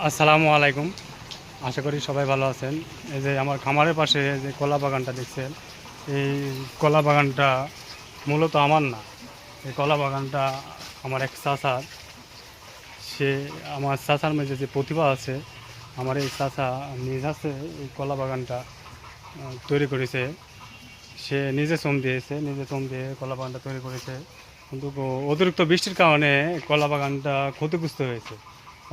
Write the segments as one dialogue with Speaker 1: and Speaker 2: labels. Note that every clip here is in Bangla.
Speaker 1: আসসালামু আলাইকুম। আশা করি সবাই ভালো আছেন। এই যে আমার খামারের পাশে যে কলা বাগানটা দেখছেন, এই কলা বাগানটা মূলত আমার না। এই কলা বাগানটা আমার এক চাচার। সে আমার চাচার মধ্যে যে প্রতিভা আছে, আমার এই চাচা নিজ হাতে এই কলা বাগানটা তৈরি করেছে। সে নিজে শ্রম দিয়েছে, নিজে শ্রম দিয়ে কলা বাগানটা তৈরি করেছে। কিন্তু অতিরিক্ত বৃষ্টির কারণে কলা বাগানটা ক্ষতিগ্রস্ত হয়েছে।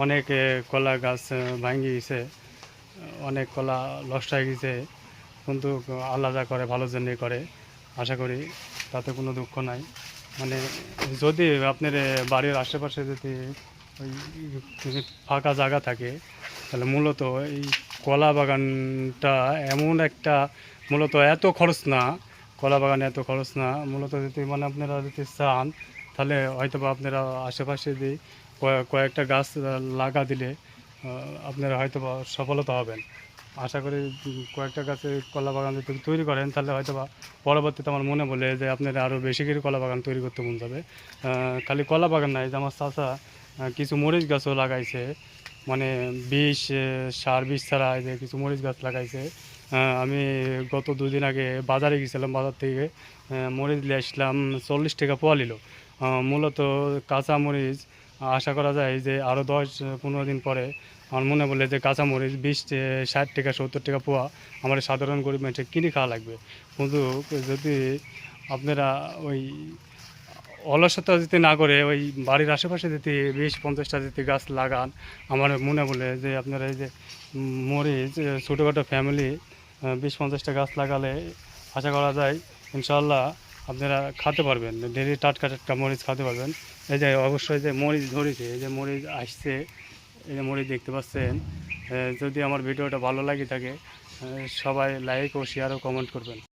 Speaker 1: অনেক কলা গাছ ভাঙে গেছে, অনেক কলা নষ্ট হয়ে গেছে। কিন্তু আল্লাহ যা করে ভালোর জন্যই করে, আশা করি তাতে কোনো দুঃখ নাই। মানে যদি আপনার বাড়ির আশেপাশে যদি ওই ফাঁকা জায়গা থাকে, তাহলে মূলত এই কলা বাগানটা এমন একটা, মূলত এত খরচ না, কলা বাগানে এত খরচ না। মূলত যদি মানে আপনারা যদি চান, তাহলে হয়তো বা আপনারা আশেপাশে দিয়ে কয়েকটা গাছ লাগা দিলে আপনারা হয়তো বা সফলতা হবেন। আশা করি কয়েকটা গাছে কলা বাগান যদি তৈরি করেন, তাহলে হয়তো বা পরবর্তীতে আমার মনে বলে যে আপনারা আরও বেশি করে কলা বাগান তৈরি করতে মন যাবে। খালি কলা বাগান নাই, যে আমার চাচা কিছু মরিচ গাছও লাগাইছে। মানে সার বিষ ছাড়া এই যে কিছু মরিচ গাছ লাগাইছে। আমি গত দুদিন আগে বাজারে গেছিলাম, বাজার থেকে মরিচ নিয়ে আসলাম, 40 টাকা পোয়া নিল। মূলত কাঁচা মরিচ আশা করা যায় যে আরও 10-15 দিন পরে আমার মনে বলে যে কাঁচামরিচ 60 টাকা 70 টাকা পোয়া আমার সাধারণ গরিব মানুষের কিনে খাওয়া লাগবে। কিন্তু যদি আপনারা ওই অলসতা যদি না করে ওই বাড়ির আশেপাশে যদি 20-50টা যদি গাছ লাগান, আমার মনে বলে যে আপনারা এই যে মরিচ ছোটোখাটো ফ্যামিলি 20-50টা গাছ লাগালে আশা করা যায় ইনশাল্লাহ আপনারা খেতে পারবেন, ডেলি টাটকা টাটকা মরিচ খেতে পারবেন। এই যে অবশ্যই যে মরিচ ধরেছে, এই যে মরিচ আসছে, এই যে মরিচ দেখতে পাচ্ছেন। যদি আমার ভিডিওটা ভালো লাগে থাকে, সবাই লাইক ও শেয়ার ও কমেন্ট করবেন।